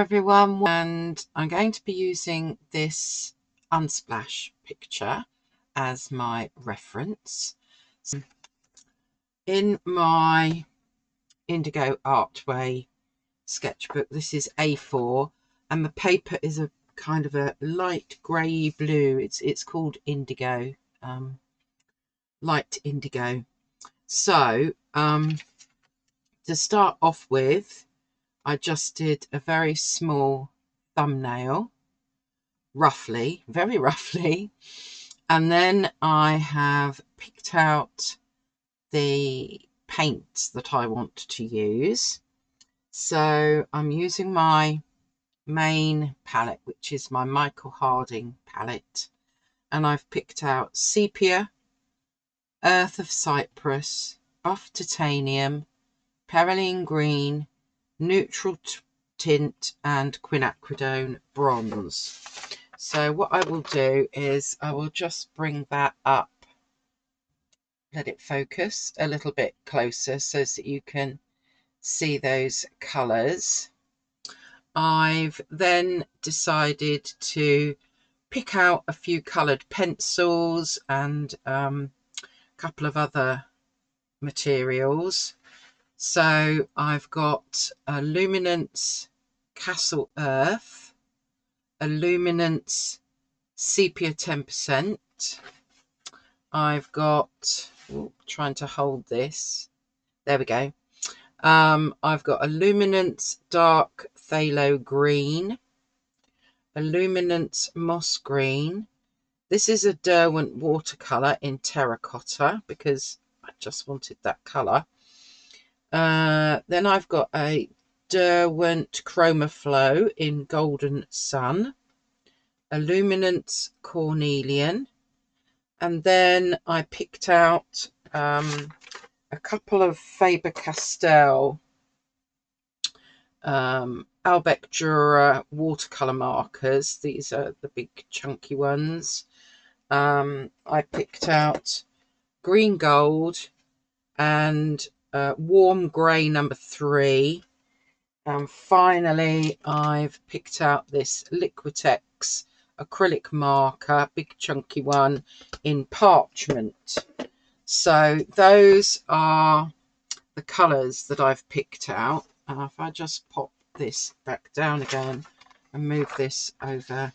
everyone, and I'm going to be using this Unsplash picture as my reference. So in my Indigo Archway sketchbook, this is A4 and the paper is a kind of a light grey blue. It's called Indigo, light indigo. So to start off with, I just did a very small thumbnail, very roughly, and then I have picked out the paints that I want to use. So I'm using my main palette, which is my Michael Harding palette, and I've picked out Sepia, Earth of Cyprus, Buff Titanium, Perylene Green, Neutral Tint, and Quinacridone Bronze. So what I will do is I will just bring that up, let it focus a little bit closer so that you can see those colours. I've then decided to pick out a few coloured pencils and a couple of other materials. So I've got a Luminance Castle Earth, a Luminance Sepia 10%. I've got, trying to hold this, there we go. I've got a Luminance Dark Phthalo Green, a Luminance Moss Green. This is a Derwent watercolour in terracotta because I just wanted that colour. Then I've got a Derwent Chromaflow in Golden Sun, a Luminance Cornelian, and then I picked out a couple of Faber-Castell Albec Dura watercolour markers. These are the big chunky ones. I picked out Green Gold and Warm Grey number 3. And finally, I've picked out this Liquitex acrylic marker, big chunky one in Parchment. So those are the colours that I've picked out. If I just pop this back down again and move this over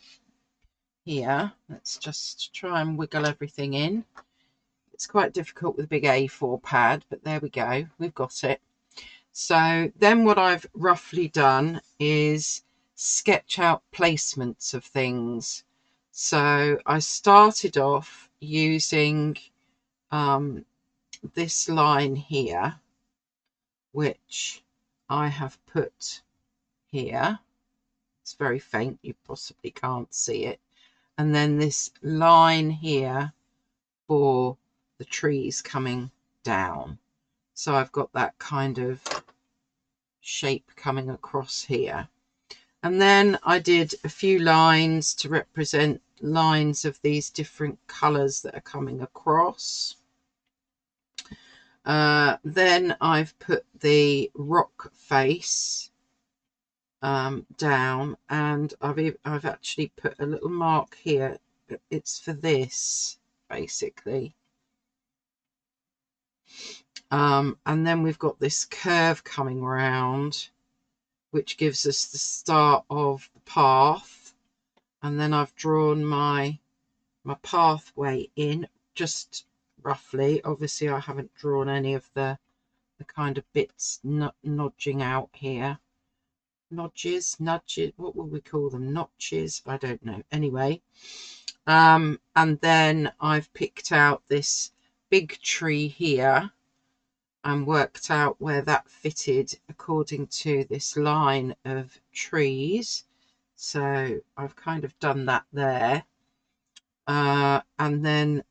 here, let's just try and wiggle everything in. It's quite difficult with a big A4 pad, but there we go, we've got it. So then what I've roughly done is sketch out placements of things. So I started off using this line here, which I have put here. It's very faint, you possibly can't see it. And then this line here for the trees coming down. So I've got that kind of shape coming across here. And then I did a few lines to represent lines of these different colours that are coming across. Then I've put the rock face down, and I've actually put a little mark here. It's for this, basically. And then we've got this curve coming round, which gives us the start of the path. And then I've drawn my pathway in just roughly. Obviously I haven't drawn any of the kind of bits nudging out here. Nudges, what will we call them? Notches, I don't know. Anyway, and then I've picked out this big tree here and worked out where that fitted according to this line of trees. So I've kind of done that there. And then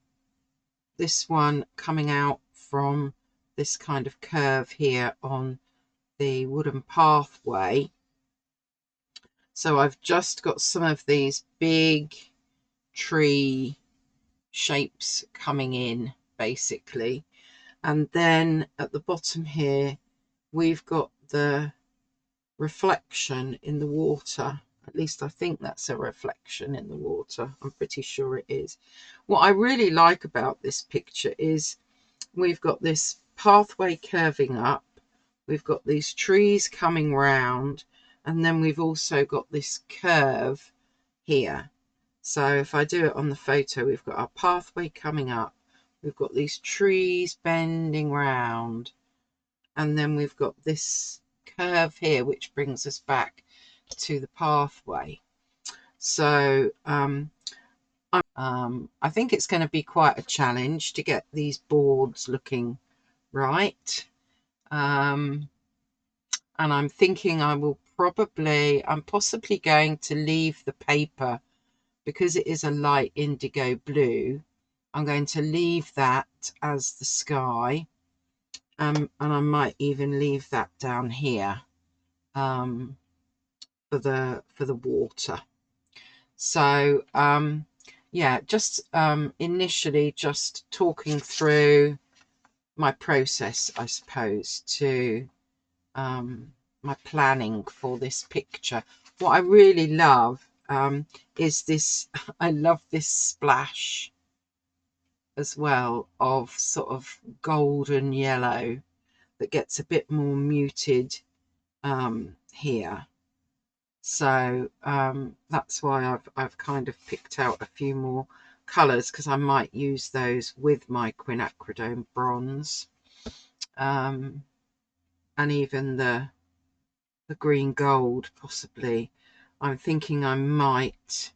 this one coming out from this kind of curve here on the wooden pathway. So I've just got some of these big tree shapes coming in, basically. And then at the bottom here, we've got the reflection in the water. At least I think that's a reflection in the water. I'm pretty sure it is. What I really like about this picture is we've got this pathway curving up, we've got these trees coming round, and then we've also got this curve here. So if I do it on the photo, we've got our pathway coming up, we've got these trees bending round, and then we've got this curve here which brings us back to the pathway. So I think it's going to be quite a challenge to get these boards looking right. And I'm thinking I'm possibly going to leave the paper, because it is a light indigo blue, I'm going to leave that as the sky, and I might even leave that down here for the water. So yeah, just initially just talking through my process, I suppose, to my planning for this picture. What I really love is this, I love this splash as well of sort of golden yellow that gets a bit more muted here. So that's why I've kind of picked out a few more colours, because I might use those with my quinacridone bronze, and even the green gold possibly. I'm thinking I might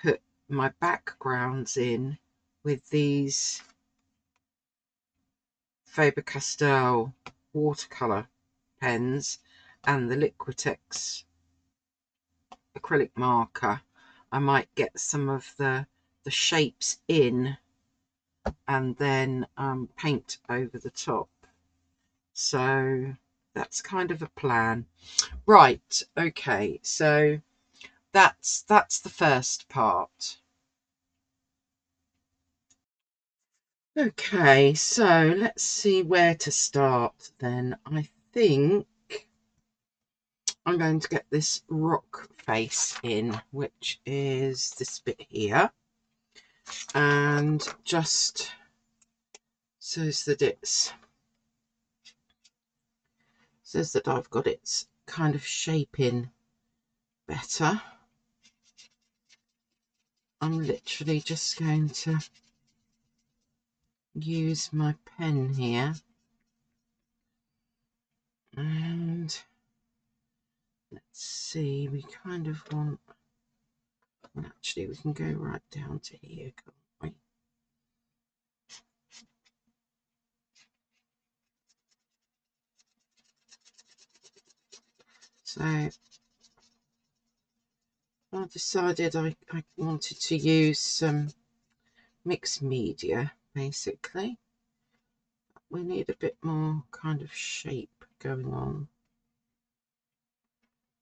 put my backgrounds in with these Faber-Castell watercolour pens and the Liquitex acrylic marker. I might get some of the shapes in and then paint over the top. So that's kind of a plan. Right, okay, so that's the first part. Okay, so let's see where to start then. I think I'm going to get this rock face in, which is this bit here, and just so that I've got its kind of shape in better. I'm literally just going to use my pen here, and let's see, we kind of want, well, actually we can go right down to here, can't we? So I decided I wanted to use some mixed media, basically. We need a bit more kind of shape going on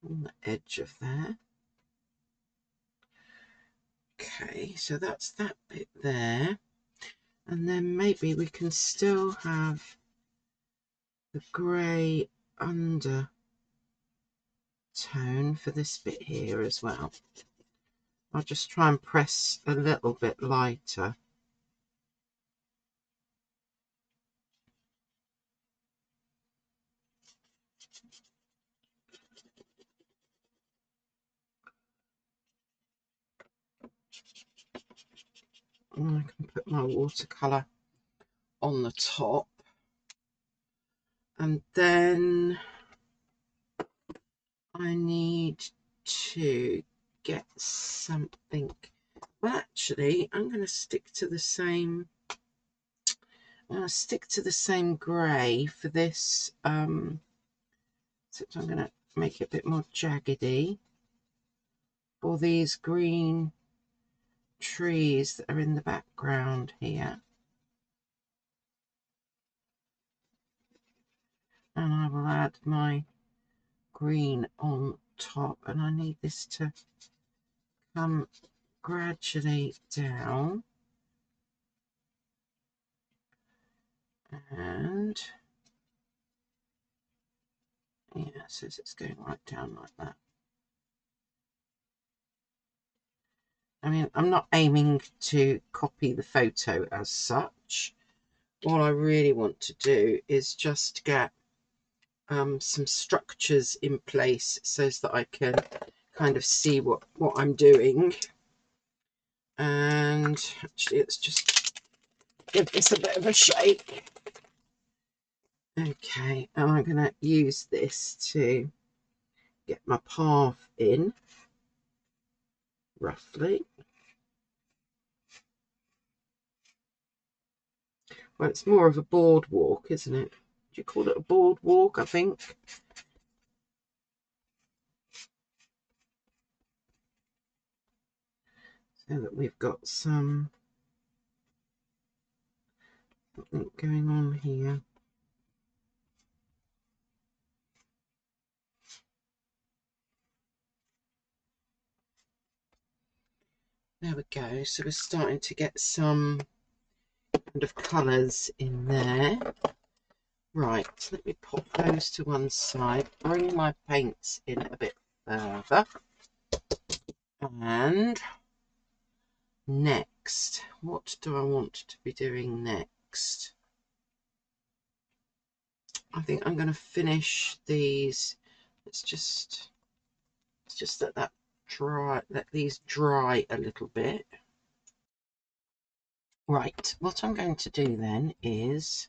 the edge of there. Okay, so that's that bit there, and then maybe we can still have the grey undertone for this bit here as well. I'll just try and press a little bit lighter. And I can put my watercolour on the top, and then I need to get something. Well, actually, I'm going to stick to the same. I'm going to stick to the same grey for this. Except I'm going to make it a bit more jaggedy for these green trees that are in the background here. And I will add my green on top, and I need this to come gradually down, and Yeah, it says it's going right down like that. I mean, I'm not aiming to copy the photo as such. All I really want to do is just get some structures in place so that I can kind of see what I'm doing. And actually, let's just give this a bit of a shake. Okay, and I'm going to use this to get my path in, roughly. Well, it's more of a boardwalk, isn't it? Do you call it a boardwalk, I think? So that we've got something going on here. There we go. So we're starting to get some kind of colours in there. Right, let me pop those to one side, bring my paints in a bit further. And next, what do I want to be doing next? I think I'm going to finish these. Let's just let these dry a little bit. Right, what I'm going to do then is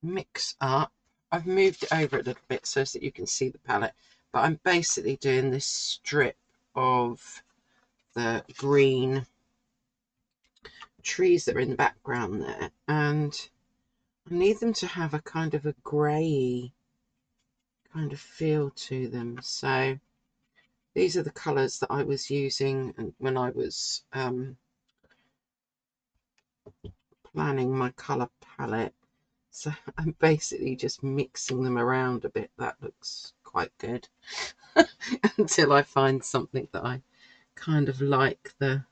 mix up. I've moved it over a little bit so that you can see the palette, but I'm basically doing this strip of the green trees that are in the background there, and I need them to have a kind of a grey kind of feel to them. So these are the colours that I was using when I was planning my colour palette. So I'm basically just mixing them around a bit. That looks quite good until I find something that I kind of like the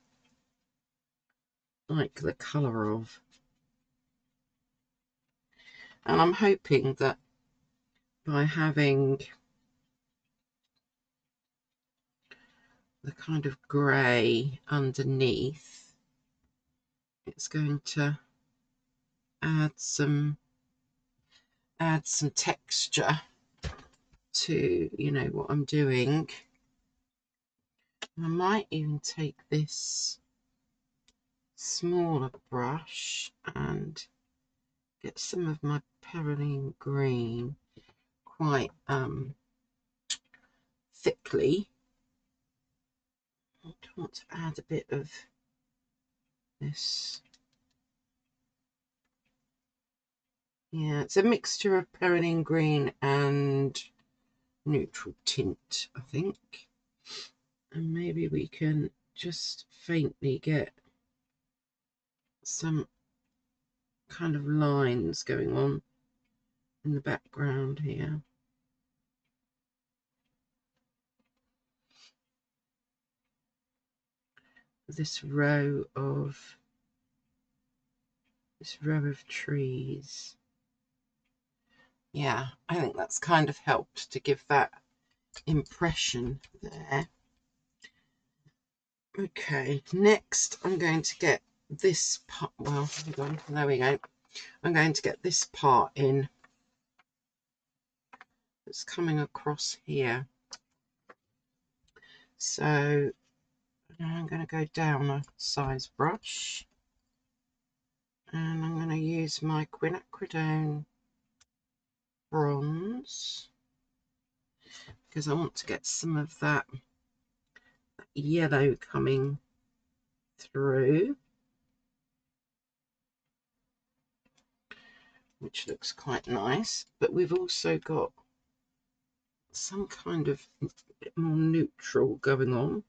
colour of. And I'm hoping that by having the kind of grey underneath, it's going to add some texture to, you know, what I'm doing. I might even take this smaller brush and get some of my Perylene green quite thickly. I want to add a bit of this. Yeah, it's a mixture of Perylene green and neutral tint, I think. And maybe we can just faintly get some kind of lines going on in the background here. This row of trees. Yeah, I think that's kind of helped to give that impression there. Okay, next I'm going to get this part. Well, hold on, there we go. I'm going to get this part in. It's coming across here. So now I'm going to go down a size brush, and I'm going to use my quinacridone bronze because I want to get some of that yellow coming through, which looks quite nice. But we've also got some kind of bit more neutral going on.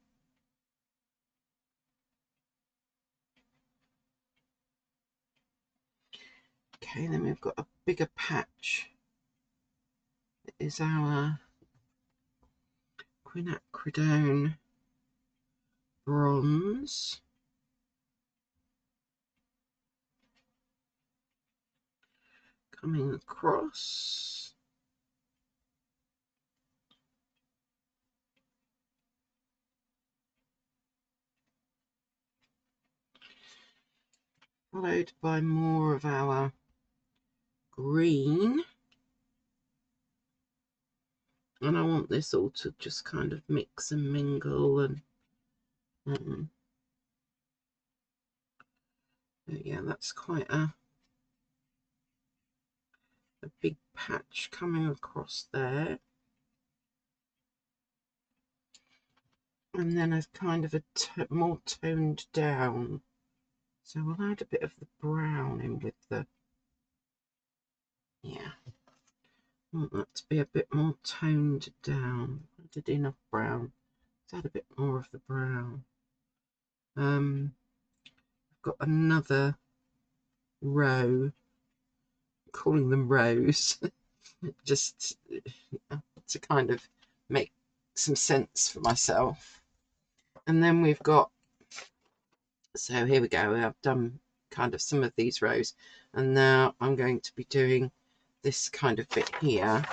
Okay, then we've got a bigger patch. It is our quinacridone bronze. coming across. Followed by more of our green. And I want this all to just kind of mix and mingle, and yeah, that's quite a big patch coming across there. And then a kind of a more toned down. So we'll add a bit of the brown in with the, yeah, I want that to be a bit more toned down. I did enough brown. Let's add a bit more of the brown. I've got another row, calling them rows, just to kind of make some sense for myself. And then we've got, so here we go, I've done kind of some of these rows, and now I'm going to be doing this kind of bit here,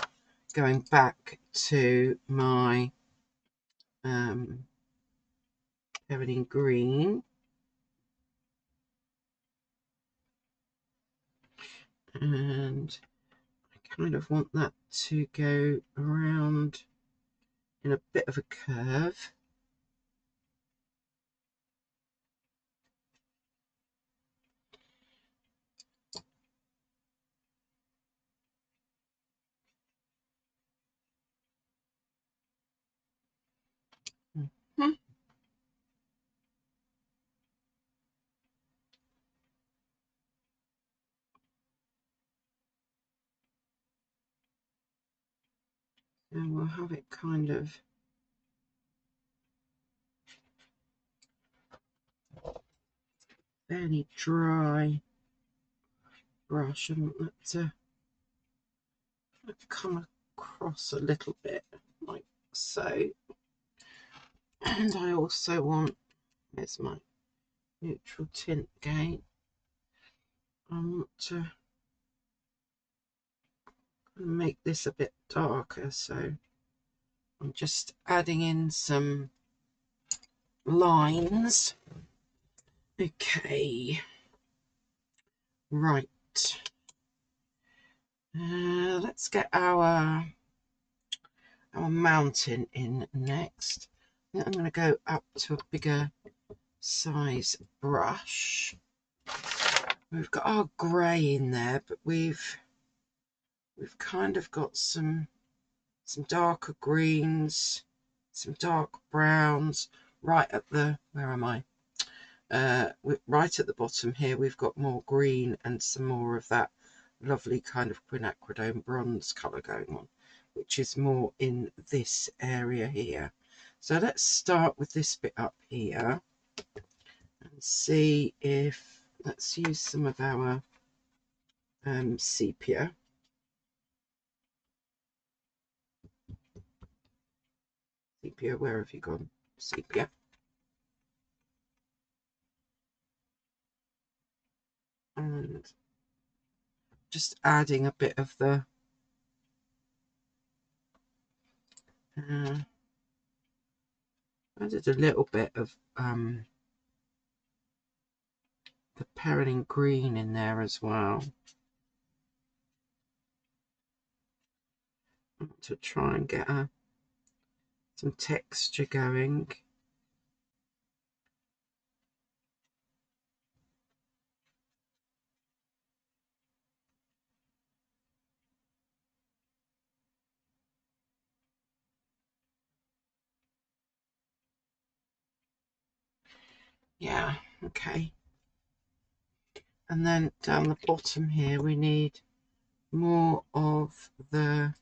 going back to my everything green, and I kind of want that to go around in a bit of a curve. Mm-hmm. And we'll have it kind of fairly dry brush. I want that to come across a little bit like so. And I also want, there's my neutral tint again, I want to make this a bit darker, so I'm just adding in some lines. Okay, right, let's get our mountain in next. Then I'm going to go up to a bigger size brush. We've got our grey in there, but we've kind of got some darker greens, some dark browns. Right at the, where am I? Right at the bottom here, we've got more green and some more of that lovely kind of quinacridone bronze colour going on, which is more in this area here. So let's start with this bit up here and see if, let's use some of our sepia. Sepia, where have you gone? Sepia. And just adding a bit of the added a little bit of the Perylene green in there as well, to try and get some texture going. Yeah, okay. And then down the bottom here we need more of the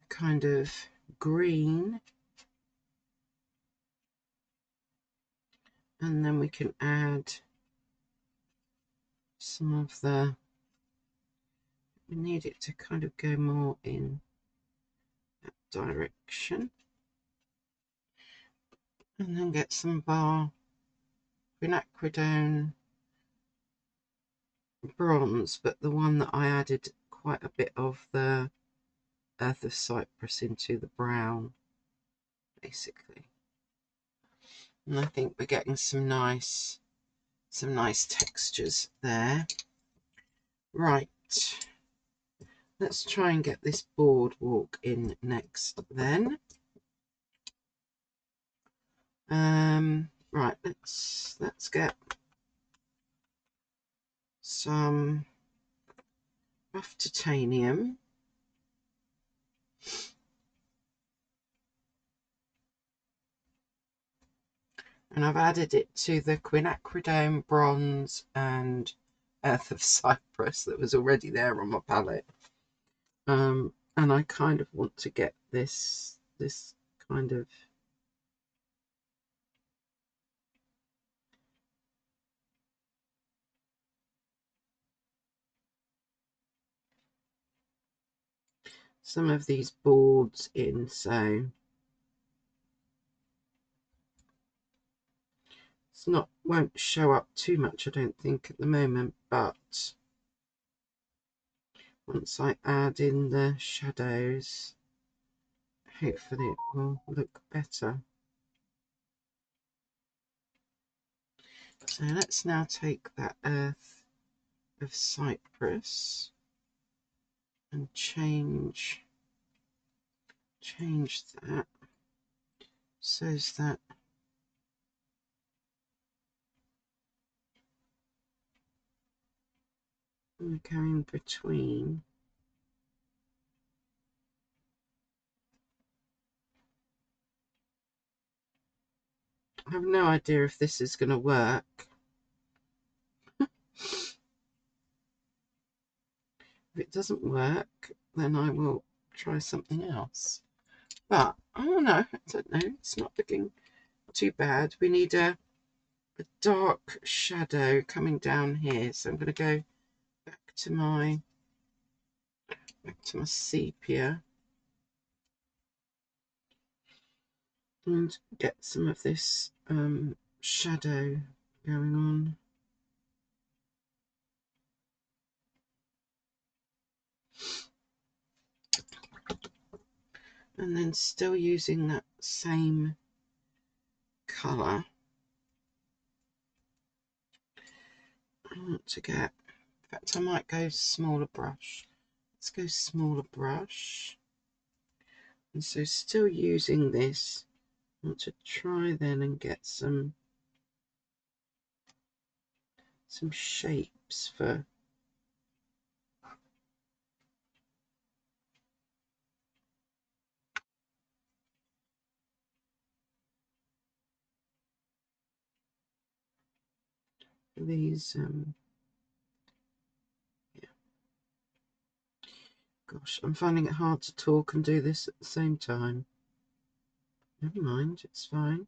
kind of green, and then we can add some of the, we need it to kind of go more in that direction, and then get some bar quinacridone bronze, but the one that I added quite a bit of the Earth of Cyprus into the brown, basically. And I think we're getting some nice textures there. Right, let's try and get this boardwalk in next then. Right, let's get some rough titanium. And I've added it to the quinacridone bronze and Earth of Cyprus that was already there on my palette. And I kind of want to get this kind of some of these boards in, so it's won't show up too much, I don't think, at the moment, but once I add in the shadows, hopefully it will look better. So let's now take that Earth of Cyprus and change that so that we're going between I have no idea if this is going to work. If it doesn't work, then I will try something else. But I don't know. It's not looking too bad. We need a dark shadow coming down here. So I'm going to go back to my sepia and get some of this shadow going on. And then still using that same colour, I want to get, in fact I might go smaller brush. Let's go smaller brush. And so still using this, I want to try then and get some shapes for these yeah. Gosh, I'm finding it hard to talk and do this at the same time. Never mind, it's fine.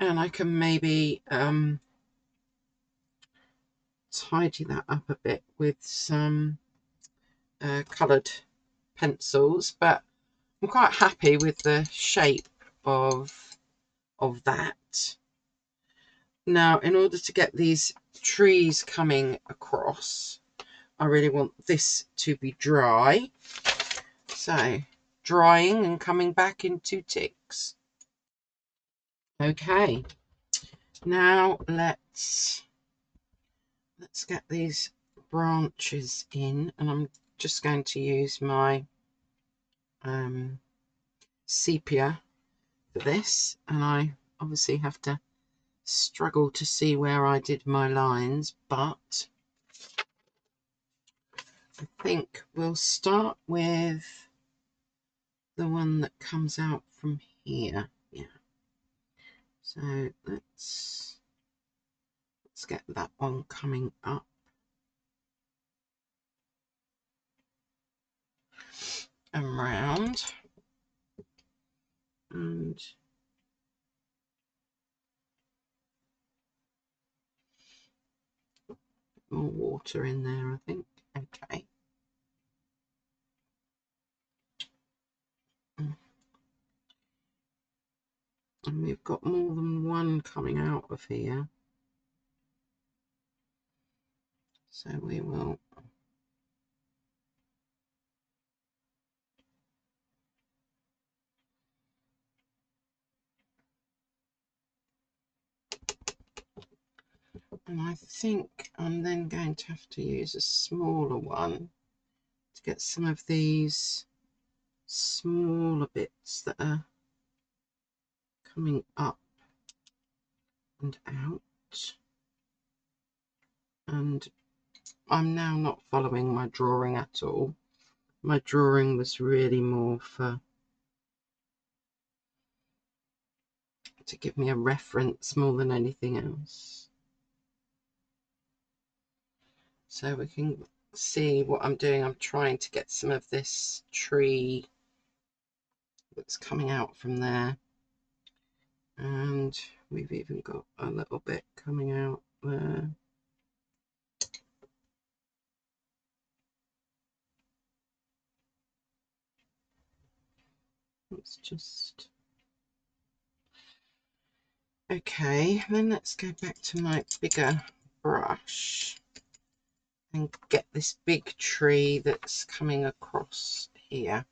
And I can maybe tidy that up a bit with some coloured pencils, but I'm quite happy with the shape of that. Now, in order to get these trees coming across, I really want this to be dry. So, drying and coming back in 2 ticks. Okay, now let's get these branches in, and I'm just going to use my sepia for this, and I obviously have to struggle to see where I did my lines, but I think we'll start with the one that comes out from here. Yeah, so let's get that one coming up. And round, and more water in there, I think. Okay. And we've got more than one coming out of here. So we will and I think I'm then going to have to use a smaller one to get some of these smaller bits that are coming up and out. And I'm now not following my drawing at all. My drawing was really more for to give me a reference more than anything else. So we can see what I'm doing. I'm trying to get some of this tree that's coming out from there. And we've even got a little bit coming out there. Let's just... Okay, then let's go back to my bigger brush and get this big tree that's coming across here.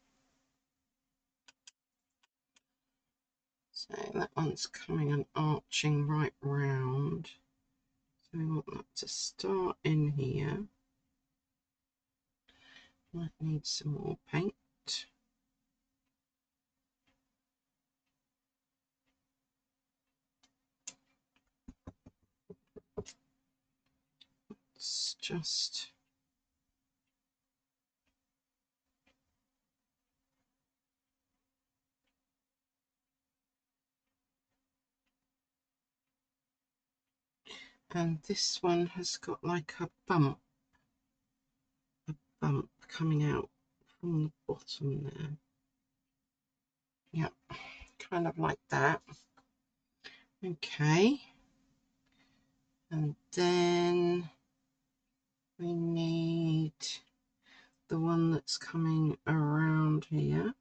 So that one's coming and arching right round. So we want that to start in here. Might need some more paint. It's just... And this one has got like a bump coming out from the bottom there. Yep, kind of like that. Okay, and then we need the one that's coming around here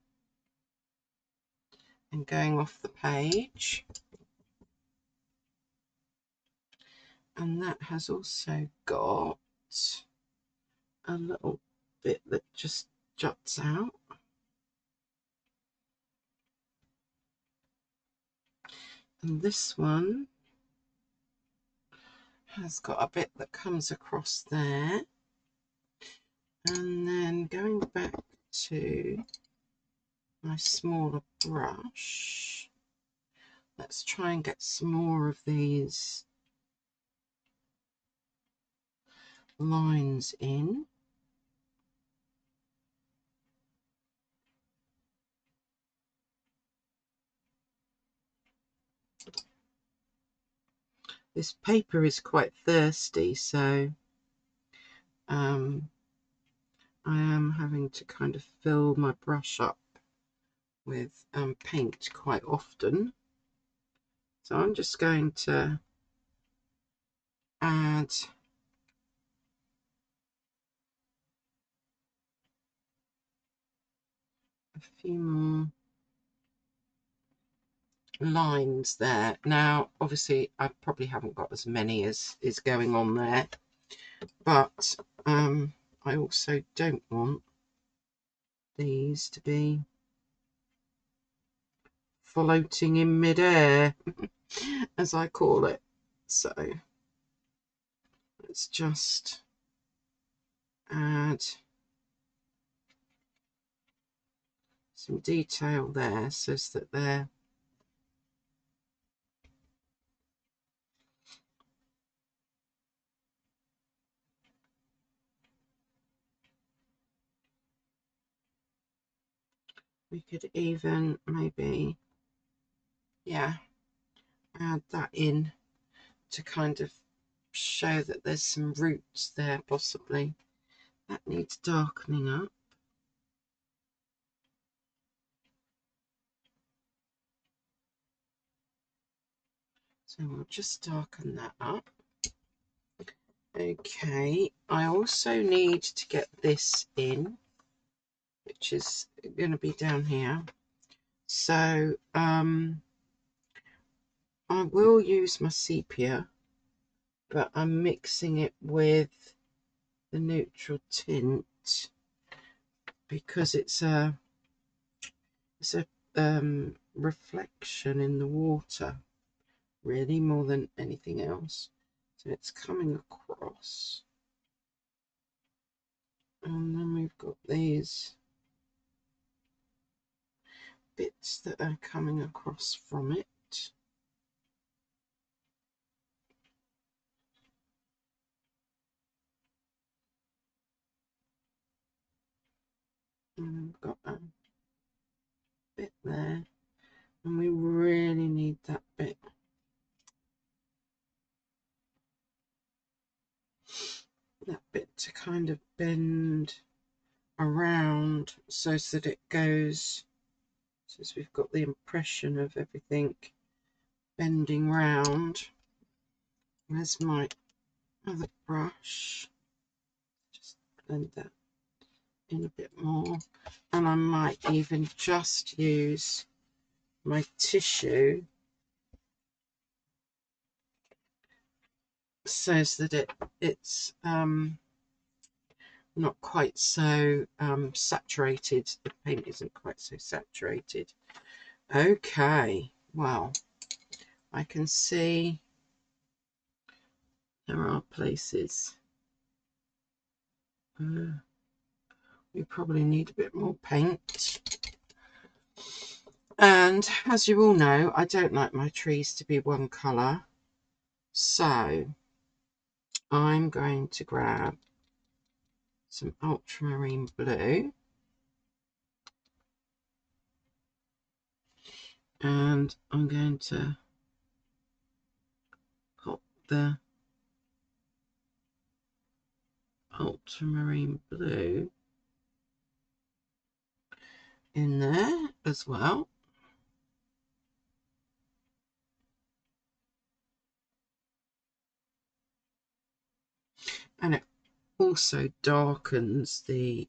and going off the page, and that has also got a little bit that just juts out. And this one has got a bit that comes across there. And then going back to my smaller brush, let's try and get some more of these lines in. This paper is quite thirsty, so I am having to kind of fill my brush up with paint quite often. So I'm just going to add a few more lines there. Now obviously I probably haven't got as many as is going on there, but I also don't want these to be floating in midair as I call it. So let's just add some detail there so that they're we could even maybe, yeah, add that in to kind of show that there's some roots there possibly. That needs darkening up. So we'll just darken that up. Okay, I also need to get this in, which is going to be down here. So I will use my sepia, but I'm mixing it with the neutral tint because it's a reflection in the water, really, more than anything else. So it's coming across, and then we've got these bits that are coming across from it. And we've got a bit there, and we really need that bit. That bit to kind of bend around so that it goes, so we've got the impression of everything bending round. Where's my other brush? Just blend that in a bit more, and I might even just use my tissue so that it's not quite so saturated. The paint isn't quite so saturated. Okay, well, I can see there are places we probably need a bit more paint. And as you all know, I don't like my trees to be one colour, so I'm going to grab some ultramarine blue, and I'm going to pop the ultramarine blue in there as well. And it also darkens the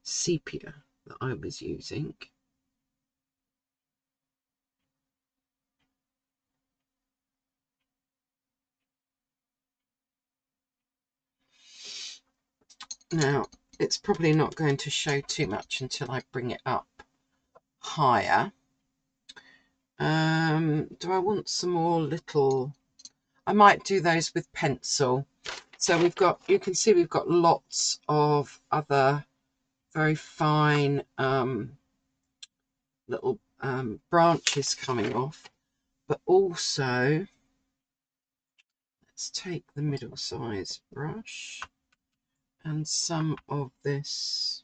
sepia that I was using. Now, it's probably not going to show too much until I bring it up higher. Do I want some more little... I might do those with pencil. So we've got, you can see we've got lots of other very fine little branches coming off, but also let's take the middle size brush and some of this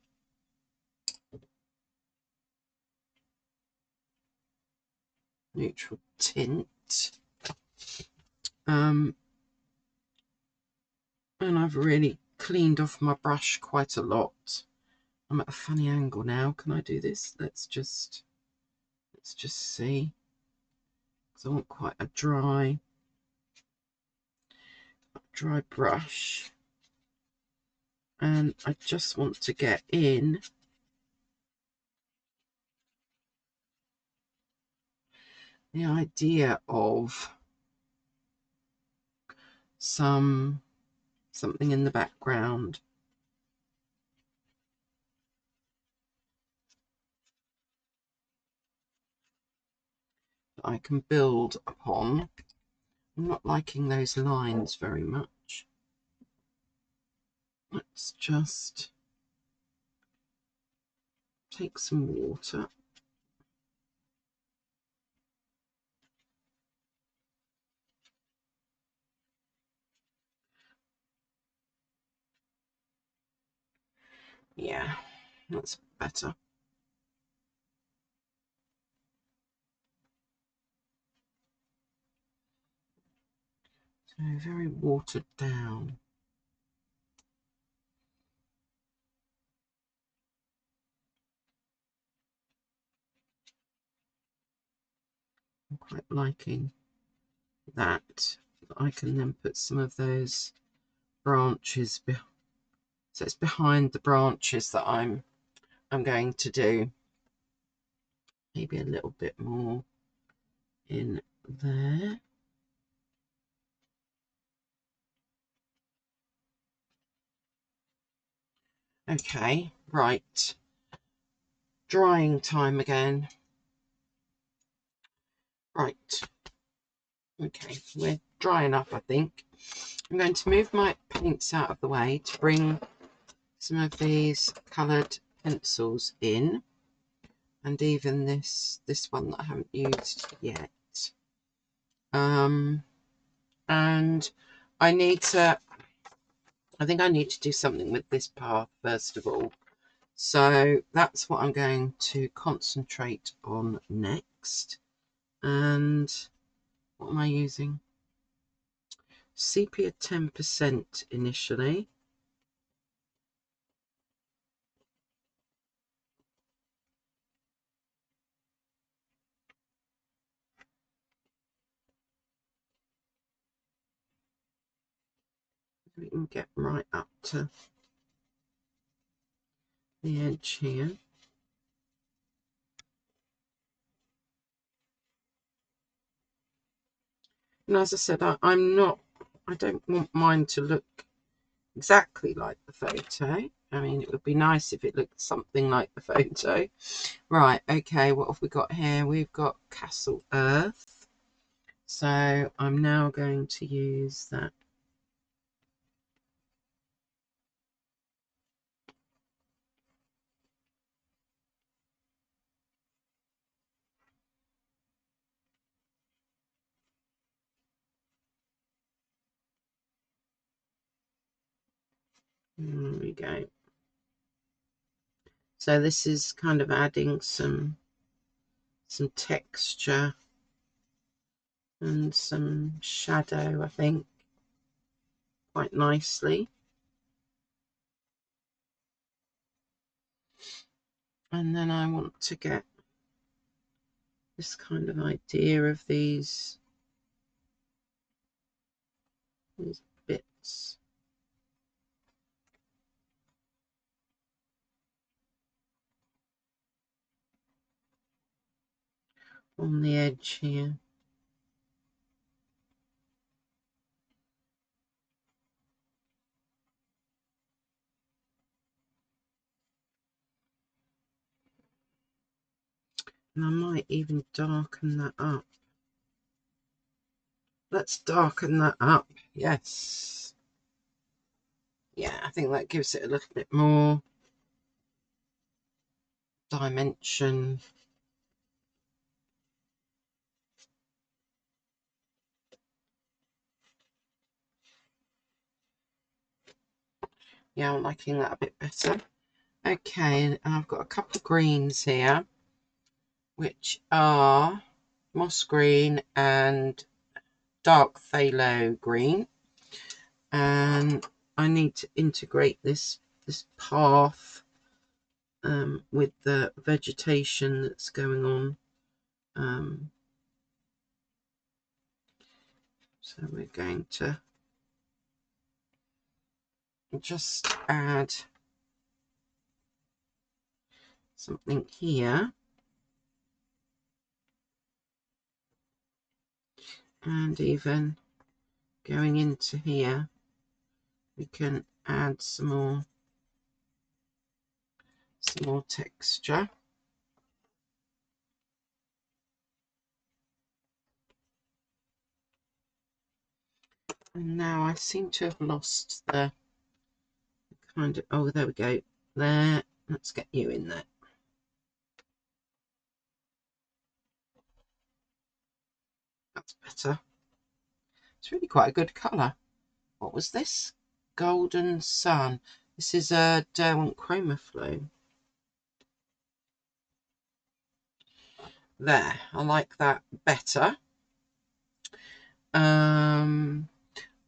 neutral tint, and I've really cleaned off my brush quite a lot. I'm at a funny angle now. Can I do this? Let's just see, because I want quite a dry brush, and I just want to get in the idea of something in the background that I can build upon. I'm not liking those lines very much. Let's just take some water. Yeah, that's better. So very watered down. I'm quite liking that. I can then put some of those branches so it's behind the branches that I'm going to do. Maybe a little bit more in there. Okay, right. Drying time again. Right. Okay, we're dry enough, I think. I'm going to move my paints out of the way to bring some of these coloured pencils in, and even this one that I haven't used yet. And I think I need to do something with this path first of all. So that's what I'm going to concentrate on next. And what am I using? Sepia 10% initially. We can get right up to the edge here. And as I said, I don't want mine to look exactly like the photo. I mean, it would be nice if it looked something like the photo. Right, okay, what have we got here? We've got Castle Earth. So I'm now going to use that. There we go. So this is kind of adding some texture and some shadow, I think, quite nicely. And then I want to get this kind of idea of these bits. On the edge here. And I might even darken that up. Let's darken that up. Yes. Yeah, I think that gives it a little bit more dimension. Yeah, I'm liking that a bit better. Okay, and I've got a couple of greens here, which are moss green and dark phthalo green. And I need to integrate this path with the vegetation that's going on. So we're going to just add something here, and even going into here we can add some more texture. And now I seem to have lost the kind of, oh, there we go, there, let's get you in there. That's better. It's really quite a good colour. What was this? Golden Sun. This is a Derwent Chroma Flow. There, I like that better.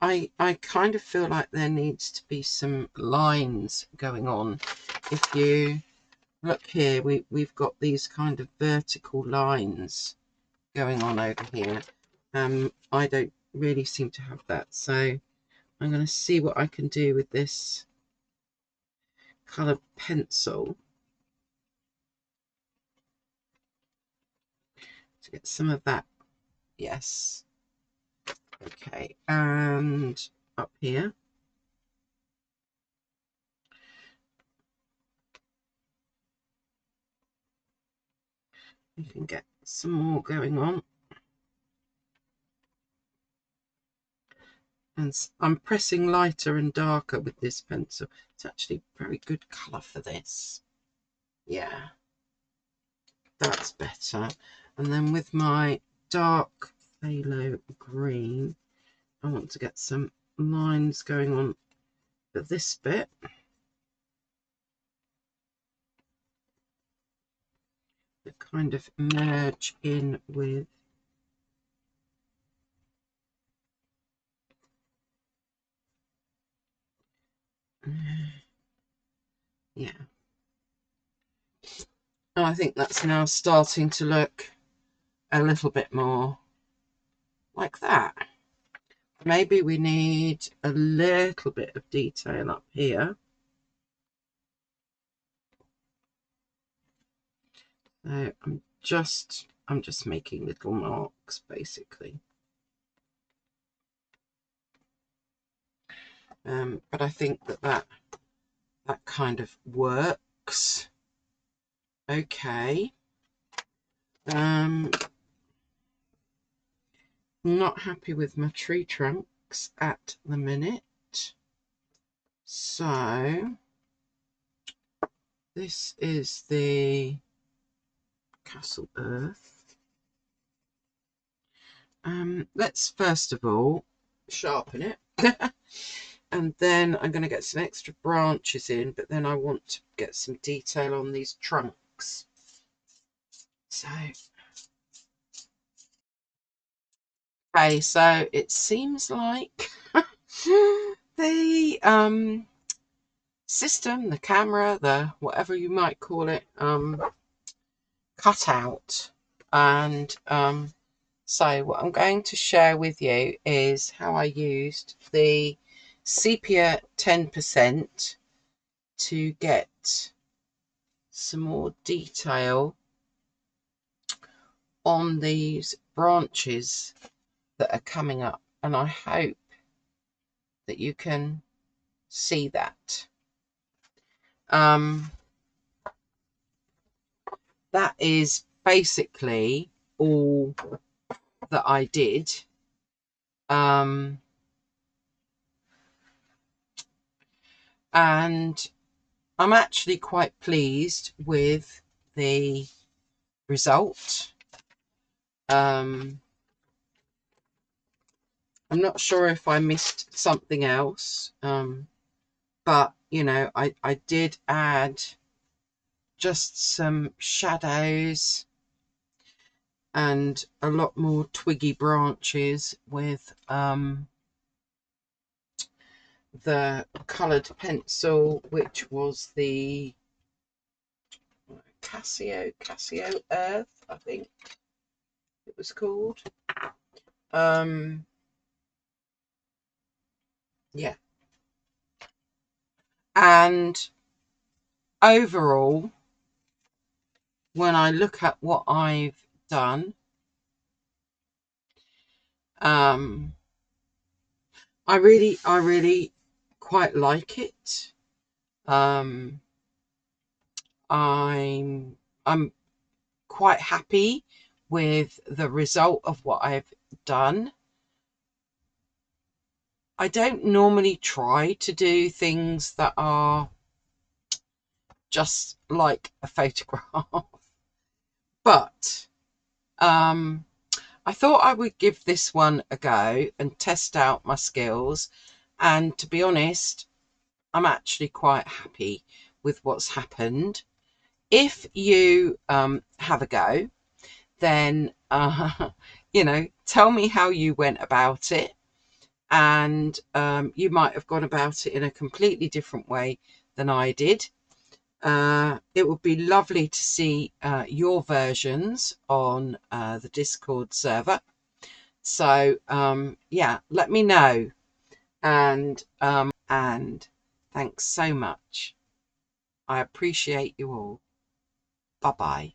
I kind of feel like there needs to be some lines going on. If you look here, we've got these kind of vertical lines going on over here. I don't really seem to have that. So I'm going to see what I can do with this coloured pencil to get some of that. Yes. Okay, and up here. You can get some more going on. And I'm pressing lighter and darker with this pencil. It's actually very good colour for this. Yeah, that's better. And then with my dark phthalo green, I want to get some lines going on for this bit. That kind of merge in with yeah. And I think that's now starting to look a little bit more like that. Maybe we need a little bit of detail up here. So I'm just making little marks basically. But I think that kind of works. Okay. Not happy with my tree trunks at the minute. So this is the Castle Earth. Let's first of all sharpen it. And then I'm going to get some extra branches in, but then I want to get some detail on these trunks. So, okay, so it seems like the system, the camera, the whatever you might call it, cut out. And so what I'm going to share with you is how I used the sepia 10% to get some more detail on these branches that are coming up, and I hope that you can see that. That is basically all that I did. And I'm actually quite pleased with the result. I'm not sure if I missed something else, but you know, I did add just some shadows and a lot more twiggy branches with the coloured pencil, which was the Casio Earth, I think it was called. Yeah. And overall, when I look at what I've done, I really quite like it. I'm quite happy with the result of what I've done. I don't normally try to do things that are just like a photograph, but I thought I would give this one a go and test out my skills. And to be honest, I'm actually quite happy with what's happened. If you have a go, then you know, tell me how you went about it. And you might have gone about it in a completely different way than I did. It would be lovely to see your versions on the Discord server. So yeah, let me know. And thanks so much. I appreciate you all. Bye bye.